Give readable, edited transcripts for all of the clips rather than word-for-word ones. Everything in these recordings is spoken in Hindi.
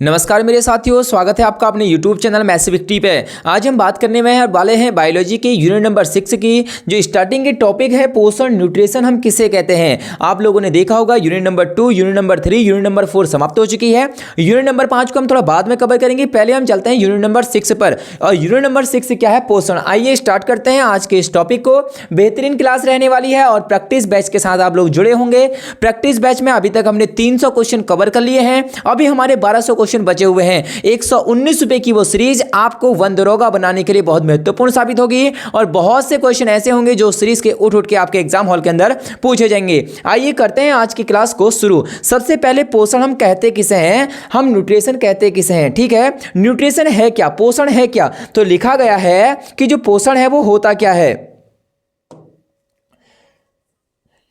नमस्कार मेरे साथियों, स्वागत है आपका अपने YouTube चैनल मैथ्सविक्ट्री पे। आज हम बात करने वाले हैं बायोलॉजी के यूनिट नंबर 6 की। जो स्टार्टिंग के टॉपिक है पोषण, न्यूट्रिशन हम किसे कहते हैं। आप लोगों ने देखा होगा unit number 2, unit number 3, unit number 4 समाप्त हो चुकी है। यूनिट नंबर 5 को हम थोड़ा बाद में कवर करेंगे। पहले हम चलते हैं यूनिट नंबर 6 पर। और यूनिट नंबर 6 क्या है? पोषण। आइए स्टार्ट करते हैं आज के इस टॉपिक को। बेहतरीन क्लास रहने वाली है और प्रैक्टिस बैच के साथ आप लोग जुड़े होंगे। प्रैक्टिस बैच में अभी तक हमने 300 क्वेश्चन कवर कर लिए हैं। अभी हमारे 1200 क्वेश्चन बचे हुए हैं। 119 रुपए की वो सीरीज आपको वन दरोगा बनाने के लिए बहुत महत्वपूर्ण साबित होगी। और बहुत से क्वेश्चन ऐसे होंगे जो सीरीज के उठ के आपके एग्जाम हॉल के अंदर पूछे जाएंगे। आइए करते हैं आज की क्लास को शुरू। सबसे पहले पोषण हम कहते किसे हैं? हम न्यूट्रिशन कहते किसे हैं? ठीक है, न्यूट्रिशन है क्या, पोषण है क्या? तो लिखा गया है कि जो पोषण है वो होता क्या है।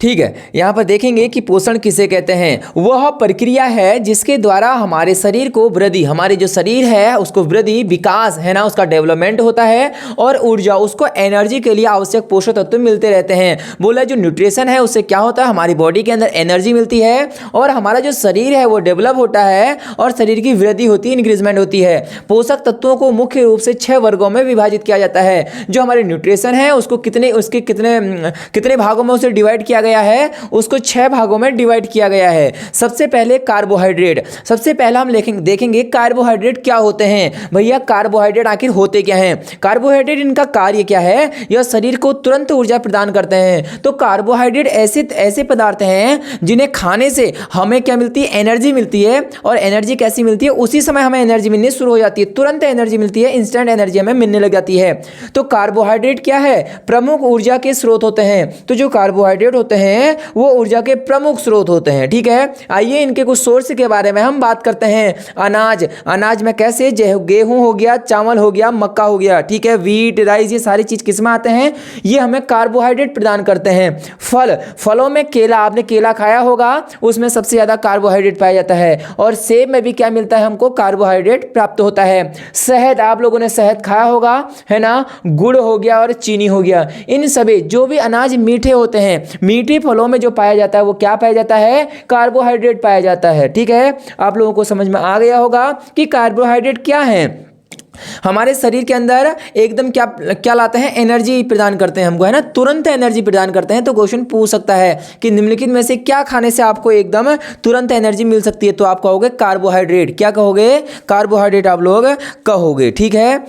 ठीक है, यहां पर देखेंगे कि पोषण किसे कहते हैं। वह प्रक्रिया है जिसके द्वारा हमारे शरीर को वृद्धि, हमारे जो शरीर है उसको वृद्धि, विकास है ना, उसका डेवलपमेंट होता है और ऊर्जा, उसको एनर्जी के लिए आवश्यक पोषक तत्व मिलते रहते हैं। बोला जो न्यूट्रिशन है उससे क्या होता है, हमारी बॉडी के अंदर एनर्जी मिलती है और हमारा जो शरीर है वो डेवलप होता है और शरीर की वृद्धि होती है, इंक्रीजमेंट होती है। पोषक तत्वों को मुख्य रूप से 6 वर्गों में विभाजित किया जाता है। जो हमारे न्यूट्रिशन है उसको कितने भागों में उसे डिवाइड किया गया है, उसको 6 भागों में डिवाइड किया गया है। सबसे पहले कार्बोहाइड्रेट। सबसे पहला हम देखेंगे कार्बोहाइड्रेट क्या होते हैं। भैया कार्बोहाइड्रेट आखिर होते क्या हैं? कार्बोहाइड्रेट इनका कार्य क्या है? यह शरीर को तुरंत ऊर्जा प्रदान करते हैं। तो कार्बोहाइड्रेट ऐसे पदार्थ हैं जिन्हें खाने से हमें क्या मिलती है? एनर्जी मिलती है। और एनर्जी कैसी मिलती है? उसी समय हमें एनर्जी मिलनी शुरू हो जाती है, तुरंत एनर्जी मिलती है, इंस्टेंट एनर्जी हमें मिलने लग जाती है। तो कार्बोहाइड्रेट क्या है? प्रमुख ऊर्जा के स्रोत होते हैं। तो जो कार्बोहाइड्रेट होते हैं वो ऊर्जा के प्रमुख स्रोत होते हैं। ठीक है, आइए इनके कुछ सोर्स के बारे में हम बात करते हैं। अनाज में कैसे? गेहूं हो गया, चावल हो गया, मक्का हो गया। ठीक है, व्हीट, राइस, ये सारी चीज किसमें आते हैं? ये हमें कार्बोहाइड्रेट प्रदान करते हैं। फलों में केला, आपने केला खाया होगा, उसमें सबसे ज्यादा कार्बोहाइड्रेट पाया जाता है। और सेब में भी क्या मिलता है हमको? कार्बोहाइड्रेट प्राप्त होता है। शहद, आप लोगों ने शहद खाया होगा, है ना। गुड़ हो गया और चीनी हो गया। इन सभी जो भी अनाज मीठे होते हैं, मीठे फलों में जो पाया जाता है वो क्या पाया जाता है? कार्बोहाइड्रेट पाया जाता है। ठीक है, आप लोगों को समझ में आ गया होगा कि कार्बोहाइड्रेट क्या है। हमारे शरीर के अंदर एकदम क्या लाते हैं? एनर्जी प्रदान करते हैं हमको, है ना, तुरंत एनर्जी प्रदान करते हैं। तो क्वेश्चन पूछ सकता है कि निम्नलिखित में से क्या खाने से आपको एकदम तुरंत एनर्जी मिल सकती है? तो आप कहोगे कार्बोहाइड्रेट। क्या कहोगे? कार्बोहाइड्रेट आप लोग कहोगे। ठीक है,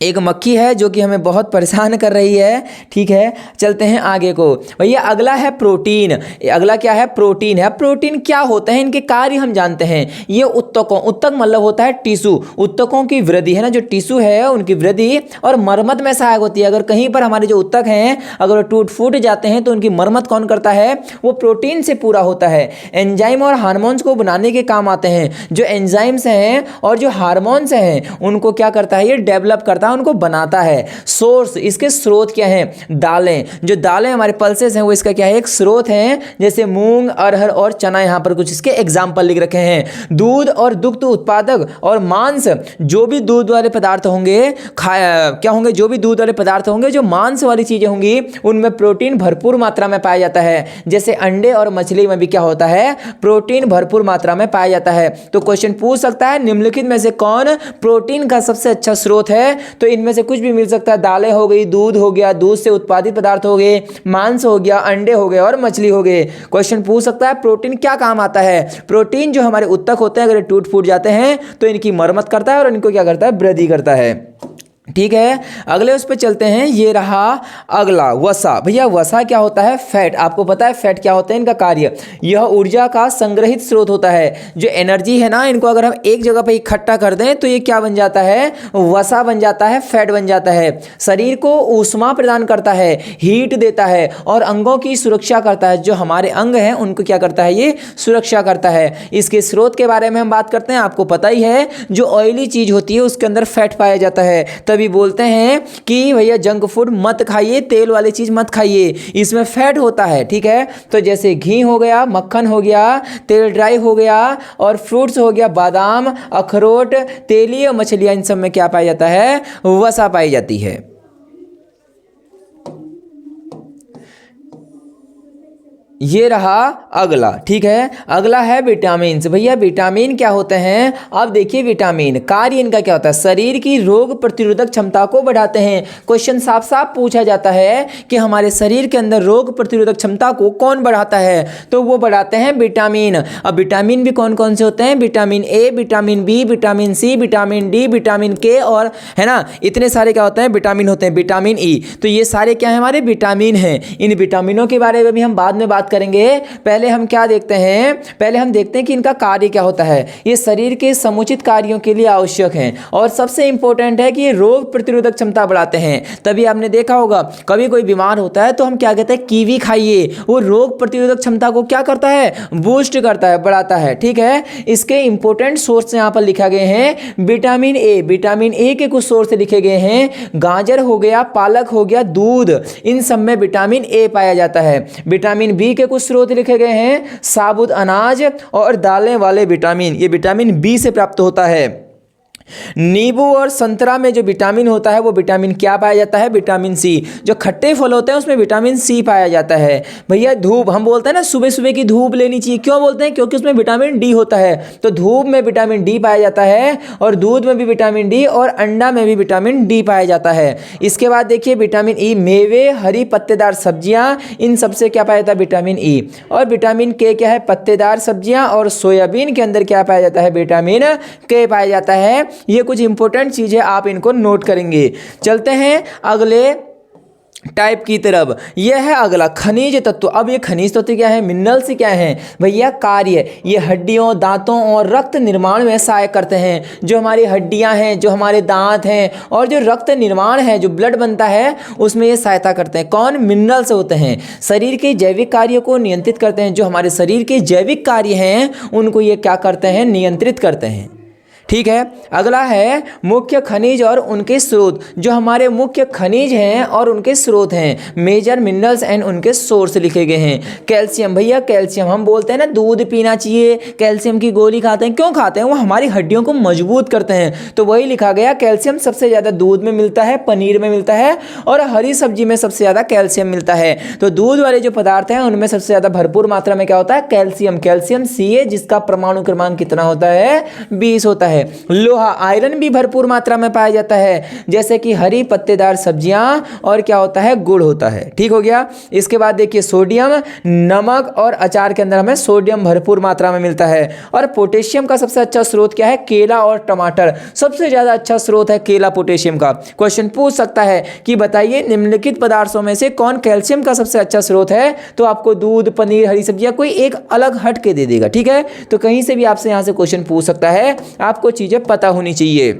एक मक्खी है जो कि हमें बहुत परेशान कर रही है। ठीक है, चलते हैं आगे को। भैया अगला है प्रोटीन। अगला क्या है? प्रोटीन है। प्रोटीन क्या होते हैं? इनके कार्य हम जानते हैं। ये उत्तक मतलब होता है टिश्यू, उत्तकों की वृद्धि, है ना, जो टिश्यू है उनकी वृद्धि और मरम्मत में सहायक होती है। अगर कहीं पर हमारे जो उत्तक हैं अगर वो टूट फूट जाते हैं तो उनकी मरम्मत कौन करता है? वो प्रोटीन से पूरा होता है। एंजाइम और हार्मोन्स को बनाने के काम आते हैं। जो एंजाइम्स हैं और जो हार्मोन्स हैं उनको क्या करता है? ये डेवलप करता है, उनको बनाता है। सोर्स, इसके स्रोत क्या हैं? दालें। जो दालें हमारे पल्सेस हैं वो इसका क्या है? एक स्रोत है। जैसे मूंग, अरहर और चना, यहां पर कुछ इसके एग्जांपल लिख रखे हैं। दूध और दुग्ध उत्पादक और मांस, जो भी दूध वाले पदार्थ होंगे क्या होंगे? जो भी दूध वाले पदार्थ होंगे, जो मांस वाली चीजें होंगी, उनमें प्रोटीन भरपूर मात्रा में पाया जाता है। जैसे अंडे और मछली में भी क्या होता है? प्रोटीन भरपूर मात्रा में पाया जाता है। तो क्वेश्चन पूछ सकता है निम्नलिखित में से कौन प्रोटीन का सबसे अच्छा स्रोत है? तो इनमें से कुछ भी मिल सकता है। दालें हो गई, दूध हो गया, दूध से उत्पादित पदार्थ हो गए, मांस हो गया, अंडे हो गए और मछली हो गए। क्वेश्चन पूछ सकता है प्रोटीन क्या काम आता है? प्रोटीन जो हमारे उत्तक होते हैं अगर टूट फूट जाते हैं तो इनकी मरम्मत करता है और इनको क्या करता है? वृद्धि करता है। ठीक है, अगले उस पर चलते हैं। ये रहा अगला, वसा। भैया वसा क्या होता है? फैट। आपको पता है फैट क्या होता है? इनका कार्य, यह ऊर्जा का संग्रहित स्रोत होता है। जो एनर्जी है ना, इनको अगर हम एक जगह पे इकट्ठा कर दें तो ये क्या बन जाता है? वसा बन जाता है, फैट बन जाता है। शरीर को ऊष्मा प्रदान करता है, हीट देता है और अंगों की सुरक्षा करता है। जो हमारे अंग हैं उनको क्या करता है? ये सुरक्षा करता है। इसके स्रोत के बारे में हम बात करते हैं। आपको पता ही है जो ऑयली चीज होती है उसके अंदर फैट पाया जाता है। तभी बोलते हैं कि भैया जंक फूड मत खाइए, तेल वाली चीज मत खाइए, इसमें फैट होता है। ठीक है, तो जैसे घी हो गया, मक्खन हो गया, तेल ड्राई हो गया और फ्रूट्स हो गया, बादाम, अखरोट, तेलीय मछलियां, इन सब में क्या पाया जाता है? वसा पाई जाती है। ये रहा अगला, ठीक है। अगला है विटामिन। भैया विटामिन क्या होते हैं? अब देखिए विटामिन कार्य इनका क्या होता है, शरीर की रोग प्रतिरोधक क्षमता को बढ़ाते हैं। क्वेश्चन साफ साफ पूछा जाता है कि हमारे शरीर के अंदर रोग प्रतिरोधक क्षमता को कौन बढ़ाता है, तो वो बढ़ाते हैं विटामिन। अब विटामिन भी कौन कौन से होते हैं? Vitamin A, vitamin B, vitamin C, vitamin D, vitamin K, और है ना इतने सारे क्या होते हैं विटामिन होते हैं, विटामिन ई। तो ये सारे क्या है हमारे विटामिन हैं। इन विटामिनों के बारे में भी हम बाद में बात करेंगे। पहले हम क्या देखते हैं, पहले हम देखते हैं कि इनका कार्य क्या होता है। ये शरीर के समुचित कार्यों के लिए आवश्यक हैं और सबसे इंपॉर्टेंट है कि ये रोग प्रतिरोधक क्षमता बढ़ाते हैं। तभी आपने देखा होगा कभी कोई बीमार होता है तो हम क्या कहते हैं, कीवी खाइए, वो रोग प्रतिरोधक क्षमता को क्या करता है, बूस्ट करता है, बढ़ाता है, ठीक है। इसके इंपॉर्टेंट सोर्स यहां पर लिखा गए हैं। विटामिन ए, विटामिन ए के कुछ सोर्स लिखे गए हैं, गाजर हो गया, पालक हो गया, दूध, इन सब में विटामिन ए पाया जाता है। विटामिन बी के कुछ स्रोत लिखे गए हैं, साबुत अनाज और दालें वाले विटामिन, ये विटामिन बी से प्राप्त होता है। नींबू और संतरा में जो विटामिन होता है वो विटामिन क्या पाया जाता है, विटामिन सी। जो खट्टे फल होते हैं उसमें विटामिन सी पाया जाता है। भैया धूप, हम बोलते हैं ना सुबह सुबह की धूप लेनी चाहिए, क्यों बोलते हैं, क्योंकि उसमें विटामिन डी होता है। तो धूप में विटामिन डी पाया जाता है और दूध में भी विटामिन डी और अंडा में भी विटामिन डी पाया जाता है। इसके बाद देखिए विटामिन ई, मेवे, हरी पत्तेदार सब्जियां, इन सबसे क्या पाया जाता है, विटामिन ई। और विटामिन के क्या है, पत्तेदार सब्जियां और सोयाबीन के अंदर क्या पाया जाता है, विटामिन के पाया जाता है। ये कुछ इंपॉर्टेंट चीजें आप इनको नोट करेंगे। चलते हैं अगले टाइप की तरफ। यह है अगला खनिज तत्व। अब ये खनिज तत्व क्या है, मिनरल्स क्या है भैया, कार्य, ये हड्डियों, दांतों और रक्त निर्माण में सहायक करते हैं। जो हमारी हड्डियां हैं, जो हमारे दांत हैं और जो रक्त निर्माण है, जो ब्लड बनता है, उसमें ये सहायता करते हैं। कौन, मिनरल्स होते हैं। शरीर के जैविक कार्य को नियंत्रित करते हैं। जो हमारे शरीर के जैविक कार्य हैं उनको ये क्या करते हैं, नियंत्रित करते हैं, ठीक है। अगला है मुख्य खनिज और उनके स्रोत। जो हमारे मुख्य खनिज हैं और उनके स्रोत हैं, मेजर मिनरल्स एंड उनके सोर्स लिखे गए हैं। कैल्शियम, भैया कैल्शियम हम बोलते हैं ना दूध पीना चाहिए, कैल्शियम की गोली खाते हैं, क्यों खाते हैं, वो हमारी हड्डियों को मजबूत करते हैं। तो वही लिखा गया, कैल्शियम सबसे ज़्यादा दूध में मिलता है, पनीर में मिलता है और हरी सब्जी में सबसे ज़्यादा कैल्शियम मिलता है। तो दूध वाले जो पदार्थ हैं उनमें सबसे ज़्यादा भरपूर मात्रा में क्या होता है, कैल्शियम। कैल्शियम Ca जिसका परमाणु क्रमांक कितना होता है, 20 होता है। लोहा, आयरन भी भरपूर मात्रा में पाया जाता है, जैसे कि हरी पत्तेदार सब्जियां और क्या होता है, गुड़ होता है, ठीक हो गया। इसके बाद देखिए सोडियम, नमक और अचार के अंदर हमें सोडियम भरपूर मात्रा में मिलता है। और पोटेशियम का सबसे अच्छा स्रोत क्या है, केला और टमाटर। सबसे ज्यादा अच्छा स्रोत है केला पोटेशियम का। क्वेश्चन पूछ सकता है कि बताइए निम्नलिखित पदार्थों में से कौन कैल्शियम का सबसे अच्छा स्रोत है, तो आपको दूध, पनीर, हरी सब्जियां कोई एक अलग हट के दे देगा, ठीक है। तो कहीं से भी आपसे यहां से क्वेश्चन पूछ सकता है, आपको चीजें पता होनी चाहिए।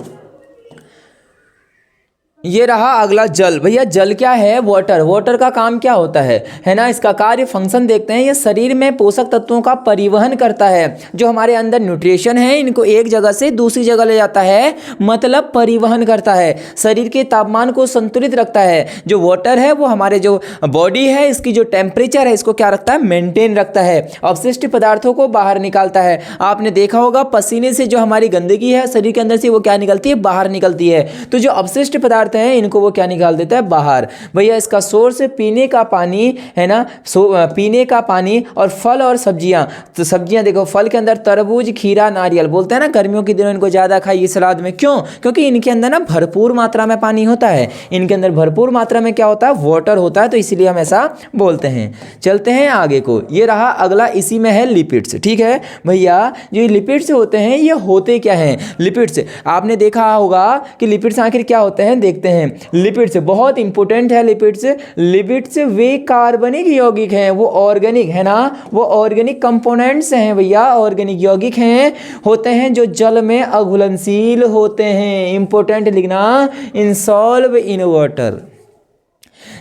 ये रहा अगला जल। भैया जल क्या है, वाटर। वाटर का काम क्या होता है ना, इसका कार्य फंक्शन देखते हैं। ये शरीर में पोषक तत्वों का परिवहन करता है। जो हमारे अंदर न्यूट्रिशन है इनको एक जगह से दूसरी जगह ले जाता है, मतलब परिवहन करता है। शरीर के तापमान को संतुलित रखता है। जो वाटर है वो हमारे जो बॉडी है इसकी जो टेम्परेचर है इसको क्या रखता है, मेंटेन रखता है। अवशिष्ट पदार्थों को बाहर निकालता है। आपने देखा होगा पसीने से जो हमारी गंदगी है शरीर के अंदर से वो क्या निकलती है, बाहर निकलती है। तो जो अवशिष्ट पदार्थ हैं इनको वो क्या निकाल देता है, बाहर। भैया इसका सोर्स पीने का पानी है ना, पीने का पानी और फल और सब्जियां। तो सब्जियां देखो, फल के अंदर तरबूज, खीरा, नारियल। बोलते हैं ना गर्मियों के दिनों इनको ज्यादा खाइए सलाद में, क्यों, क्योंकि इनके अंदर ना भरपूर मात्रा में पानी होता है। इनके अंदर भरपूर मात्रा में क्या होता है, वाटर होता है, तो इसीलिए हम ऐसा बोलते हैं। चलते हैं आगे को। ये रहा अगला, इसी में है लिपिड्स, ठीक है। भैया जो लिपिड्स होते हैं ये होते क्या हैं, लिपिड्स आपने देखा होगा कि लिपिड्स आखिर क्या होते हैं, देखते हैं। लिपिड्स बहुत इंपॉर्टेंट है। लिपिड्स वे कार्बनिक यौगिक हैं, वो ऑर्गेनिक है ना, वो ऑर्गेनिक कंपोनेंट्स हैं भैया, ऑर्गेनिक यौगिक हैं, होते हैं जो जल में अघुलनशील होते हैं। इंपॉर्टेंट लिखना, इनसॉल्व इन वाटर,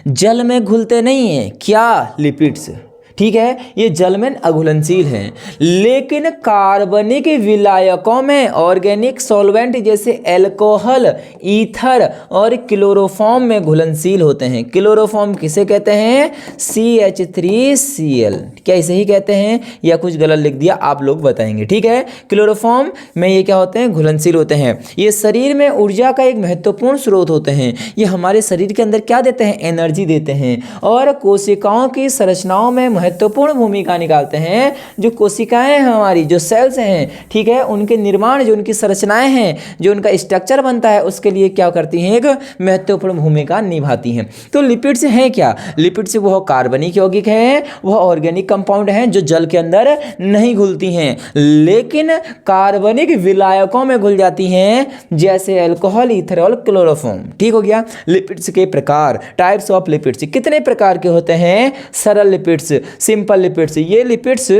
जल में घुलते नहीं है क्या, लिपिड्स, ठीक है। ये जल में अघुलनशील हैं, लेकिन कार्बनिक विलायकों में ऑर्गेनिक सॉल्वेंट जैसे अल्कोहल, ईथर और क्लोरोफॉर्म में घुलनशील होते हैं। क्लोरोफॉर्म किसे कहते हैं, CH3Cl। क्या इसे ही कहते हैं या कुछ गलत लिख दिया, आप लोग बताएंगे, ठीक है। क्लोरोफॉर्म में ये क्या होते हैं, घुलनशील होते हैं। ये शरीर में ऊर्जा का एक महत्वपूर्ण स्रोत होते हैं। ये हमारे शरीर के अंदर क्या देते हैं, एनर्जी देते हैं और कोशिकाओं की संरचनाओं में महत्वपूर्ण भूमिका निकालते हैं। जो कोशिकाएं हैं हमारी, जो सेल्स हैं, ठीक है, उनके निर्माण, जो उनकी संरचनाएं हैं, जो उनका स्ट्रक्चर बनता है, उसके लिए क्या करती हैं, एक महत्वपूर्ण भूमिका निभाती हैं। तो लिपिड्स हैं क्या? लिपिड्स वह कार्बनिक यौगिक हैं, वह ऑर्गेनिक कंपाउंड हैं जो जल के अंदर नहीं घुलती हैं लेकिन कार्बनिक विलायकों में घुल जाती हैं, जैसे अल्कोहल, इथेनॉल, क्लोरोफॉर्म। ठीक हो गया। लिपिड्स के प्रकार, टाइप्स ऑफ लिपिड्स कितने प्रकार के होते हैं? सरल लिपिड्स, सिंपल लिपिड्स। ये लिपिड्स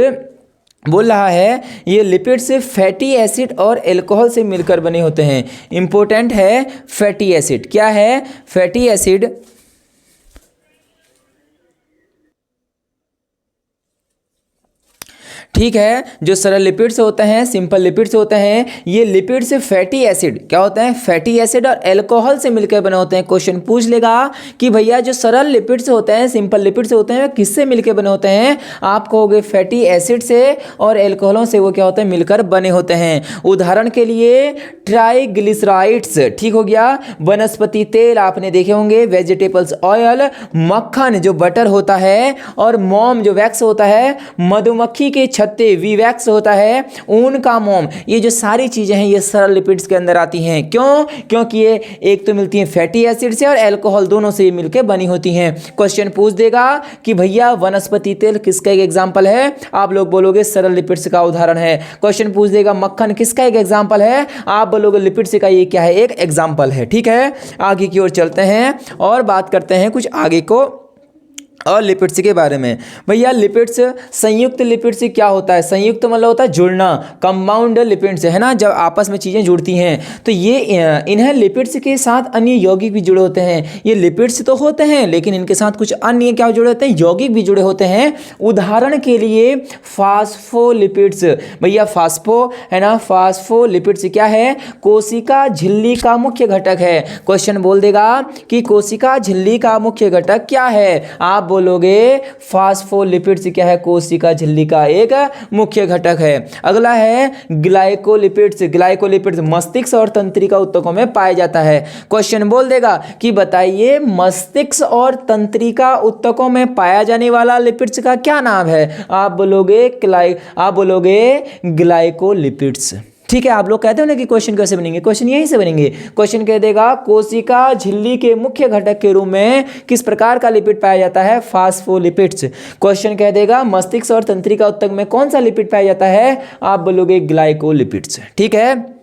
बोल रहा है, ये लिपिड्स फैटी एसिड और अल्कोहल से मिलकर बने होते हैं। इंपॉर्टेंट है फैटी एसिड। क्या है? फैटी एसिड ठीक है। जो सरल लिपिड्स होते हैं, सिंपल लिपिड्स होते हैं, ये लिपिड्स फैटी एसिड क्या होते हैं? फैटी एसिड और अल्कोहल से मिलकर बने होते हैं। क्वेश्चन पूछ लेगा कि भैया जो सरल लिपिड्स होते हैं, सिंपल लिपिड्स होते हैं, वे किससे मिलकर बने होते हैं? आप कहोगे फैटी एसिड से और अल्कोहलों से वो क्या होते हैं? मिलकर बने होते हैं। उदाहरण के लिए ट्राइग्लिसराइड्स, ठीक हो गया। वनस्पति तेल आपने देखे होंगे, वेजिटेबल्स ऑयल, मक्खन जो बटर होता है, और मोम जो वैक्स होता है, मधुमक्खी के छत्ते वी वैक्स होता है, ऊन का मोम, ये जो सारी चीजें हैं ये सरल लिपिड्स के अंदर आती हैं। क्यों? क्योंकि ये एक तो मिलती हैं फैटी एसिड से और अल्कोहल, दोनों से मिलकर बनी होती हैं। क्वेश्चन पूछ देगा कि भैया वनस्पति तेल किसका एक एग्जांपल है? आप लोग बोलोगे सरल लिपिड्स का उदाहरण है। क्वेश्चन पूछ देगा मक्खन किसका एक एग्जांपल है? आप बोलोगे लिपिड्स का ये क्या है? एक एग्जांपल है। ठीक है, आगे की ओर चलते हैं और बात करते हैं कुछ आगे को और लिपिड्स के बारे में। भैया लिपिड्स, संयुक्त लिपिड्स क्या होता है? संयुक्त मतलब होता है जुड़ना, कंपाउंड लिपिड्स है ना, जब आपस में चीज़ें जुड़ती हैं तो ये इन्हें लिपिड्स के साथ अन्य यौगिक भी जुड़े होते हैं। ये लिपिड्स तो होते हैं लेकिन इनके साथ कुछ अन्य क्या जुड़े होते हैं? यौगिक भी जुड़े होते हैं। उदाहरण के लिए फास्फोलिपिड्स। भैया फास्फो है ना, फास्फोलिपिड्स क्या है? कोशिका झिल्ली का मुख्य घटक है। क्वेश्चन बोल देगा कि कोशिका झिल्ली का मुख्य घटक क्या है? आप बोलोगे फास्फोलिपिड्स क्या है? कोशिका झिल्ली का एक मुख्य घटक है। अगला है ग्लाइकोलिपिड्स। ग्लाइकोलिपिड्स मस्तिष्क और तंत्रिका ऊतकों में पाया जाता है। क्वेश्चन बोल देगा कि बताइए मस्तिष्क और तंत्रिका ऊतकों में पाया जाने वाला लिपिड्स का क्या नाम है? आप बोलोगे ग्लाइकोलिपिड्स। ठीक है, आप लोग कहते हो ना कि क्वेश्चन कैसे बनेंगे, क्वेश्चन यहीं से बनेंगे। क्वेश्चन कह देगा कोशिका झिल्ली के मुख्य घटक के रूप में किस प्रकार का लिपिड पाया जाता है? फास्फोलिपिड्स। क्वेश्चन कह देगा मस्तिष्क और तंत्रिका ऊतक में कौन सा लिपिड पाया जाता है? आप बोलोगे ग्लाइकोलिपिड्स। ठीक है,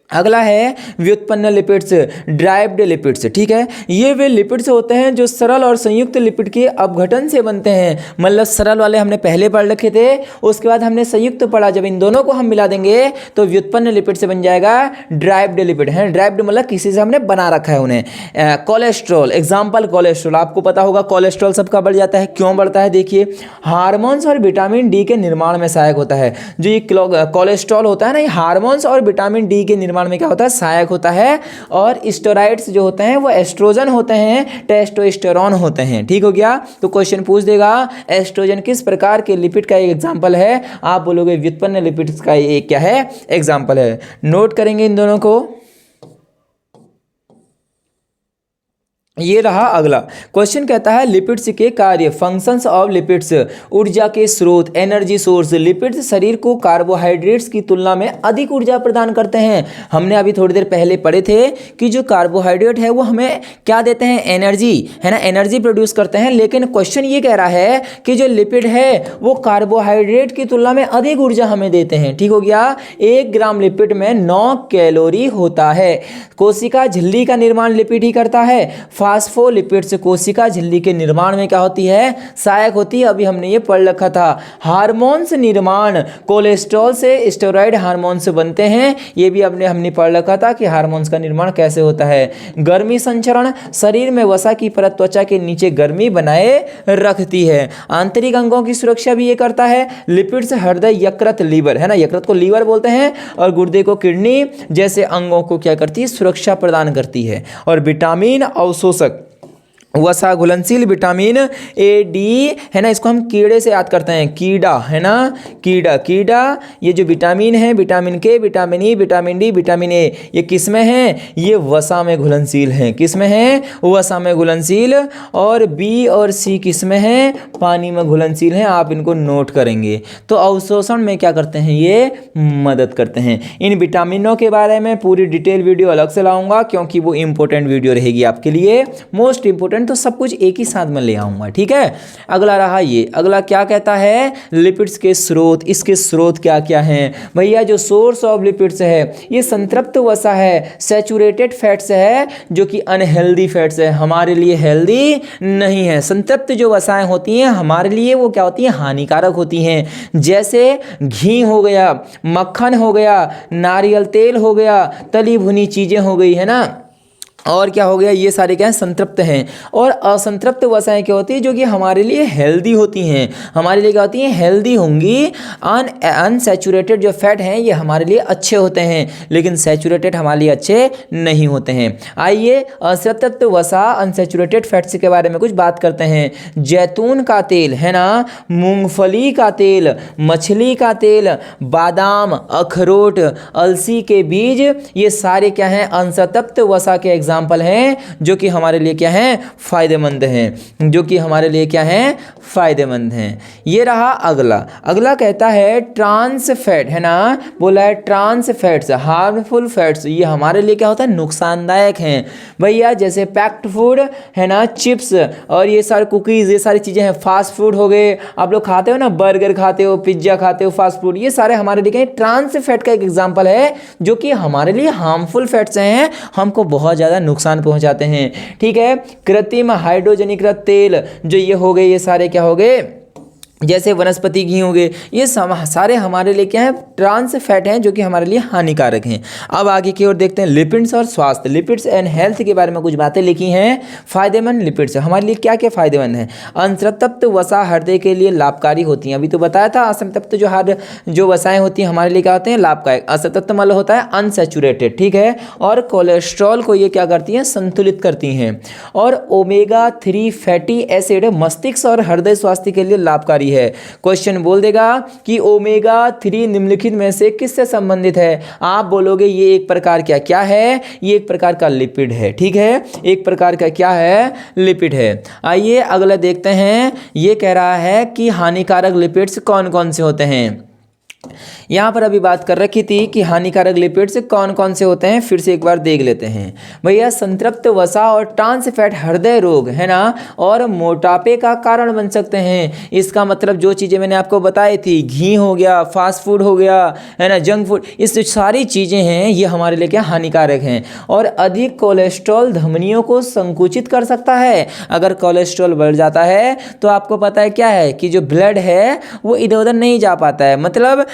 अगला है व्युत्पन्न लिपिड्स, ड्राइव्ड लिपिड्स। ठीक है, ये वे लिपिड्स होते हैं जो सरल और संयुक्त लिपिड के अपघटन से बनते हैं। मतलब सरल वाले हमने पहले पढ़ रखे थे, उसके बाद हमने संयुक्त पढ़ा, जब इन दोनों को हम मिला देंगे तो व्युत्पन्न लिपिड से बन जाएगा ड्राइव्ड लिपिड। है ड्राइव्ड मतलब किसी से हमने बना रखा है उन्हें। कोलेस्ट्रॉल, एग्जाम्पल कोलेस्ट्रॉल, आपको पता होगा कोलेस्ट्रॉल सबका बढ़ जाता है। क्यों बढ़ता है? देखिए हार्मोन्स और विटामिन डी के निर्माण में सहायक होता है। जो ये कोलेस्ट्रॉल होता है ना, ये हार्मोन्स और विटामिन डी के निर्माण में क्या होता है? सहायक होता है। और स्टेरॉइड्स जो होते हैं वो एस्ट्रोजन होते हैं, टेस्टोस्टेरोन होते हैं। ठीक हो गया। तो क्वेश्चन पूछ देगा एस्ट्रोजन किस प्रकार के लिपिड का एक एग्जांपल है? आप बोलोगे व्युत्पन्न लिपिड्स का एक क्या है? एग्जांपल है। नोट करेंगे इन दोनों को। ये रहा अगला क्वेश्चन, कहता है लिपिड्स के कार्य, फंक्शंस ऑफ लिपिड्स। ऊर्जा के स्रोत, एनर्जी सोर्स। लिपिड्स शरीर को कार्बोहाइड्रेट्स की तुलना में अधिक ऊर्जा प्रदान करते हैं। हमने अभी थोड़ी देर पहले पढ़े थे कि जो कार्बोहाइड्रेट है वो हमें क्या देते हैं? एनर्जी, है ना, एनर्जी प्रोड्यूस करते हैं। लेकिन क्वेश्चन ये कह रहा है कि जो लिपिड है वो कार्बोहाइड्रेट की तुलना में अधिक ऊर्जा हमें देते हैं। ठीक हो गया। 1 ग्राम लिपिड में 9 कैलोरी होता है। कोशिका झिल्ली का निर्माण लिपिड ही करता है। फास्फोलिपिड्स कोशिका झिल्ली के निर्माण में क्या होती है? सहायक होती है। अभी हमने ये पढ़ रखा था। हार्मोन्स निर्माण, कोलेस्ट्रॉल से स्टेरॉइड हार्मोन्स बनते हैं। ये भी हमने पढ़ रखा था कि हार्मोन्स का निर्माण कैसे होता है। गर्मी संचरण, शरीर में वसा की परत त्वचा के नीचे गर्मी बनाए रखती है। आंतरिक अंगों की सुरक्षा भी ये करता है। लिपिड्स हृदय, यकृत, लीवर, है ना, यकृत को लीवर बोलते हैं, और गुर्दे को किडनी जैसे अंगों को क्या करती है? सुरक्षा प्रदान करती है। और विटामिन अवशोषक, वसा घुलनशील विटामिन ए डी है ना, इसको हम कीड़े से याद करते हैं, कीड़ा है ना, कीड़ा कीड़ा। ये जो विटामिन है, विटामिन के, vitamin E, vitamin D, vitamin A, ये किस में है? ये वसा में घुलनशील हैं। किस में है? वसा में घुलनशील। और बी और सी किस में है? पानी में घुलनशील हैं। आप इनको नोट करेंगे। तो अवशोषण में क्या करते हैं? ये मदद करते हैं। इन विटामिनों के बारे में पूरी डिटेल वीडियो अलग से लाऊंगा, क्योंकि वो इंपॉर्टेंट वीडियो रहेगी आपके लिए, मोस्ट इंपॉर्टेंट। तो सब कुछ एक ही साथ में ले आऊंगा, ठीक है। अगला रहा ये, अगला क्या कहता है? लिपिड्स के स्रोत। इसके स्रोत क्या क्या हैं भैया? जो सोर्स ऑफ लिपिड्स है, ये संतृप्त वसा है, सैचुरेटेड फैट्स है, जो कि अनहेल्दी फैट्स है, हमारे लिए हेल्दी नहीं है। संतृप्त जो वसाएं होती हैं हमारे लिए वो क्या होती हैं? हानिकारक होती हैं। जैसे घी हो गया, मक्खन हो गया, नारियल तेल हो गया, तली भुनी चीजें हो गई, है ना, और क्या हो गया? ये सारे क्या हैं? संतृप्त हैं। और असंतृप्त वसाएं क्या होती है? जो कि हमारे लिए हेल्दी होती हैं। हमारे लिए क्या होती हैं? हेल्दी होंगी। अनसैचुरेटेड जो फैट हैं ये हमारे लिए अच्छे होते हैं, लेकिन सैचुरेटेड हमारे लिए अच्छे नहीं होते हैं। आइए असंतृप्त वसा, अनसैचुरेटेड फैट्स के बारे में कुछ बात करते हैं। जैतून का तेल है ना, मूंगफली का तेल, मछली का तेल, बादाम, अखरोट, अलसी के बीज, ये सारे क्या हैं? असंतृप्त वसा के एग्जाम्पल हैं, जो कि हमारे लिए क्या है? फायदेमंद हैं। जो कि हमारे लिए क्या है? फायदेमंद हैं। ये रहा अगला। अगला कहता है ट्रांस फैट, है ना, बोला है ट्रांस फैट्स, हार्मफुल फैट्स, ये हमारे लिए क्या होता है? नुकसानदायक हैं भैया। जैसे पैक्ड फूड है ना, चिप्स और ये सारे कुकीज़, ये सारी चीज़ें हैं। फास्ट फूड हो गए, आप लोग खाते हो ना, बर्गर खाते हो, पिज्ज़ा खाते हो, फास्ट फूड, ये सारे हमारे लिए ट्रांस फैट का एक एग्जाम्पल है, जो कि हमारे लिए हार्मफुल फैट्स हैं, हमको बहुत ज़्यादा नुकसान पहुंचाते हैं, ठीक है। कृत्रिम हाइड्रोजनीकृत तेल, जो ये हो गए, ये सारे क्या हो गए? जैसे वनस्पति घी हो गए, ये सारे हमारे लिए क्या है? ट्रांस फैट हैं, जो कि हमारे लिए हानिकारक हैं। अब आगे की ओर देखते हैं लिपिड्स और स्वास्थ्य। लिपिड्स एंड हेल्थ के बारे में कुछ बातें लिखी हैं। फायदेमंद लिपिड्स हमारे लिए क्या क्या फायदेमंद हैं? असंतृप्त वसा हृदय के लिए लाभकारी होती हैं। अभी तो बताया था, असंतृप्त जो वसाएं होती हैं हमारे लिए क्या होते हैं? लाभकारी। असंतृप्त मतलब होता है अनसैचुरेटेड, ठीक है। और कोलेस्ट्रॉल को ये क्या करती हैं? संतुलित करती हैं। और ओमेगा 3 फैटी एसिड मस्तिष्क और हृदय स्वास्थ्य के लिए लाभकारी है। क्वेश्चन बोल देगा कि ओमेगा 3 निम्नलिखित में से किससे संबंधित है? आप बोलोगे ये एक प्रकार क्या है? ये एक प्रकार का लिपिड है, ठीक है। एक प्रकार का क्या है? लिपिड है। आइए अगला देखते हैं। ये कह रहा है कि हानिकारक लिपिड्स कौन कौन से होते हैं। यहाँ पर अभी बात कर रखी थी कि हानिकारक लिपिड्स कौन कौन से होते हैं, फिर से एक बार देख लेते हैं भैया। संतृप्त वसा और ट्रांस फैट हृदय रोग, है ना, और मोटापे का कारण बन सकते हैं। इसका मतलब जो चीज़ें मैंने आपको बताई थी, घी हो गया, फास्ट फूड हो गया, है ना, जंक फूड, इस सारी चीज़ें हैं, ये हमारे लिए क्या? हानिकारक हैं। और अधिक कोलेस्ट्रॉल धमनियों को संकुचित कर सकता है। अगर कोलेस्ट्रॉल बढ़ जाता है तो आपको पता है क्या है कि जो ब्लड है वो इधर उधर नहीं जा पाता है, मतलब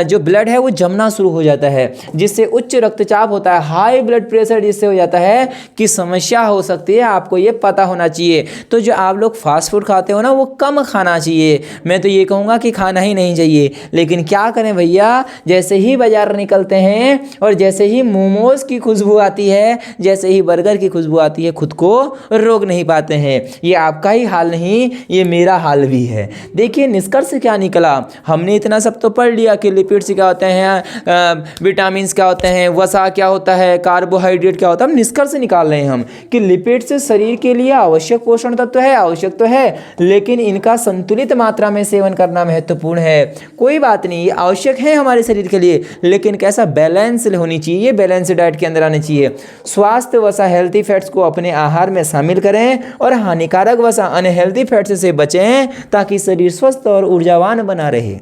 जो ब्लड है वो जमना शुरू हो जाता है, जिससे उच्च रक्तचाप होता है, हाई ब्लड प्रेशर जिससे हो जाता है कि समस्या हो सकती है। आपको ये पता होना चाहिए। तो जो आप लोग फास्ट फूड खाते हो ना, वो कम खाना चाहिए। मैं तो ये कहूँगा कि खाना ही नहीं चाहिए, लेकिन क्या करें भैया, जैसे ही बाजार निकलते हैं और जैसे ही मोमोज की खुशबू आती है, जैसे ही बर्गर की खुशबू आती है, खुद को रोक नहीं पाते हैं। ये आपका ही हाल नहीं, ये मेरा हाल भी है। देखिए निष्कर्ष क्या निकला। हमने इतना सब तो पढ़ लिया कि लिपिड्स क्या होते हैं, विटामिन क्या होते हैं, वसा क्या होता है, कार्बोहाइड्रेट क्या होता है। हम निष्कर्ष निकाल रहे हैं हम कि लिपिड्स शरीर के लिए आवश्यक पोषण तत्व है, आवश्यक तो है, लेकिन इनका संतुलित मात्रा में सेवन करना महत्वपूर्ण है। कोई बात नहीं, ये आवश्यक है हमारे शरीर के लिए, लेकिन कैसा? बैलेंस होनी चाहिए, बैलेंस डाइट के अंदर आनी चाहिए। स्वास्थ्य वसा हेल्थी फैट्स को अपने आहार में शामिल करें और हानिकारक वसा अनहेल्थी फैट्स से बचें, ताकि शरीर स्वस्थ और ऊर्जावान बना रहे।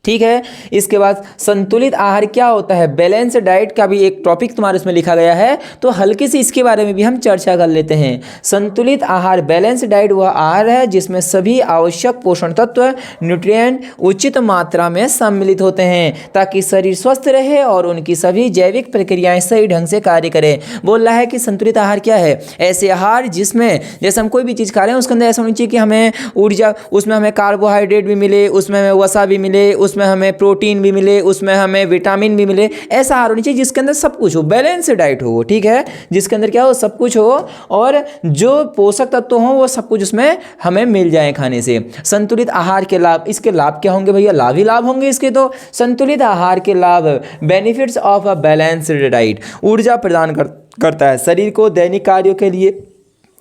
ठीक है। इसके बाद संतुलित आहार क्या होता है, बैलेंस डाइट का भी एक टॉपिक तुम्हारे उसमें लिखा गया है, तो हल्के से इसके बारे में भी हम चर्चा कर लेते हैं। संतुलित आहार, बैलेंस डाइट वह आहार है जिसमें सभी आवश्यक पोषण तत्व, न्यूट्रिएंट उचित मात्रा में सम्मिलित होते हैं, ताकि शरीर स्वस्थ रहे और उनकी सभी जैविक प्रक्रियाएं सही ढंग से कार्य करें। बोल रहा है कि संतुलित आहार क्या है? ऐसे आहार जिसमें जैसे हम कोई भी चीज़ खा रहे हैं उसके अंदर ऐसा होना चाहिए कि हमें ऊर्जा, उसमें हमें कार्बोहाइड्रेट भी मिले, उसमें हमें वसा भी मिले, उसमें हमें प्रोटीन भी मिले, उसमें हमें विटामिन भी मिले। ऐसा आहार होनी चाहिए जिसके अंदर सब कुछ हो, बैलेंस डाइट हो, ठीक है, जिसके अंदर क्या हो, सब कुछ हो और जो पोषक तत्व हो वो सब कुछ उसमें हमें मिल जाए खाने से। संतुलित आहार के लाभ, इसके लाभ क्या होंगे भैया, लाभ ही लाभ होंगे इसके। तो संतुलित आहार के लाभ, benefits of a balanced diet, ऊर्जा प्रदान करता है शरीर को दैनिक कार्यों के लिए।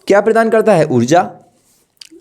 क्या प्रदान करता है, ऊर्जा।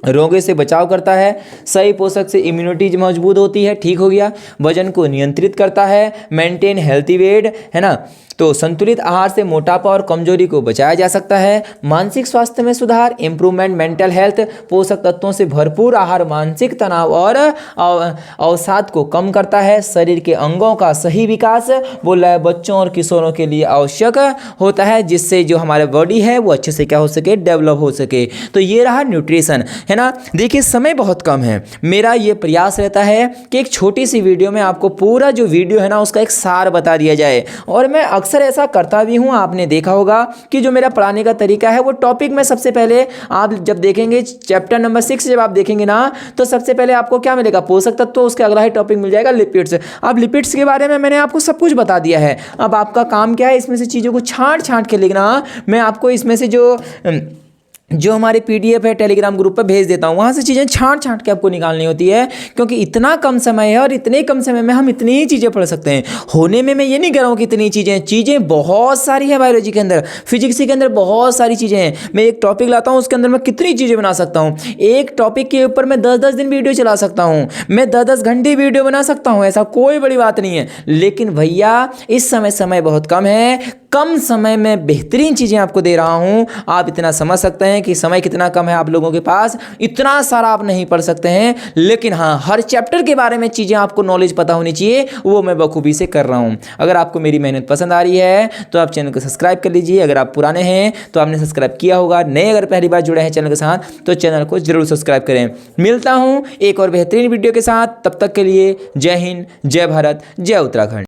रोगों से बचाव करता है, सही पोषक से इम्यूनिटी मजबूत होती है, ठीक हो गया। वजन को नियंत्रित करता है, मेंटेन हेल्थी वेट, है ना। तो संतुलित आहार से मोटापा और कमजोरी को बचाया जा सकता है। मानसिक स्वास्थ्य में सुधार, इंप्रूवमेंट मेंटल हेल्थ, पोषक तत्वों से भरपूर आहार मानसिक तनाव और अवसाद को कम करता है। शरीर के अंगों का सही विकास बोला है बच्चों और किशोरों के लिए आवश्यक होता है, जिससे जो हमारे बॉडी है वो अच्छे से क्या हो सके, डेवलप हो सके। तो ये रहा न्यूट्रिशन, है ना। देखिए समय बहुत कम है, मेरा ये प्रयास रहता है कि एक छोटी सी वीडियो में आपको पूरा जो वीडियो है ना उसका एक सार बता दिया जाए। और मैं अक्सर ऐसा करता भी हूँ, आपने देखा होगा कि जो मेरा पढ़ाने का तरीका है वो टॉपिक में सबसे पहले आप जब देखेंगे चैप्टर नंबर 6 जब आप देखेंगे ना तो सबसे पहले आपको क्या मिलेगा, पोषक तत्व, तो उसके अगला ही टॉपिक मिल जाएगा लिपिड्स। अब लिपिड्स के बारे में मैंने आपको सब कुछ बता दिया है। अब आपका काम क्या है, इसमें से चीज़ों को छांट छांट के लिखना। मैं आपको इसमें से जो हमारे PDF है टेलीग्राम ग्रुप पर भेज देता हूँ, वहाँ से चीज़ें छांट छांट के आपको निकालनी होती है, क्योंकि इतना कम समय है और इतने कम समय में हम इतनी ही चीज़ें पढ़ सकते हैं। होने में मैं ये नहीं कह रहा हूँ कि इतनी चीज़ें बहुत सारी है बायोलॉजी के अंदर, फिजिक्स के अंदर बहुत सारी चीज़ें हैं। मैं एक टॉपिक लाता हूँ, उसके अंदर मैं कितनी चीज़ें बना सकता हूँ। एक टॉपिक के ऊपर मैं 10-10 दिन वीडियो चला सकता हूँ, मैं 10-10 घंटे वीडियो बना सकता हूँ, ऐसा कोई बड़ी बात नहीं है। लेकिन भैया इस समय बहुत कम है, कम समय में बेहतरीन चीज़ें आपको दे रहा हूँ। आप इतना समझ सकते हैं कि समय कितना कम है आप लोगों के पास, इतना सारा आप नहीं पढ़ सकते हैं। लेकिन हाँ, हर चैप्टर के बारे में चीज़ें आपको नॉलेज पता होनी चाहिए, वो मैं बखूबी से कर रहा हूँ। अगर आपको मेरी मेहनत पसंद आ रही है तो आप चैनल को सब्सक्राइब कर लीजिए। अगर आप पुराने हैं तो आपने सब्सक्राइब किया होगा, नए अगर पहली बार जुड़े हैं चैनल के साथ तो चैनल को जरूर सब्सक्राइब करें। मिलता हूँ एक और बेहतरीन वीडियो के साथ, तब तक के लिए जय हिंद, जय भारत, जय उत्तराखंड।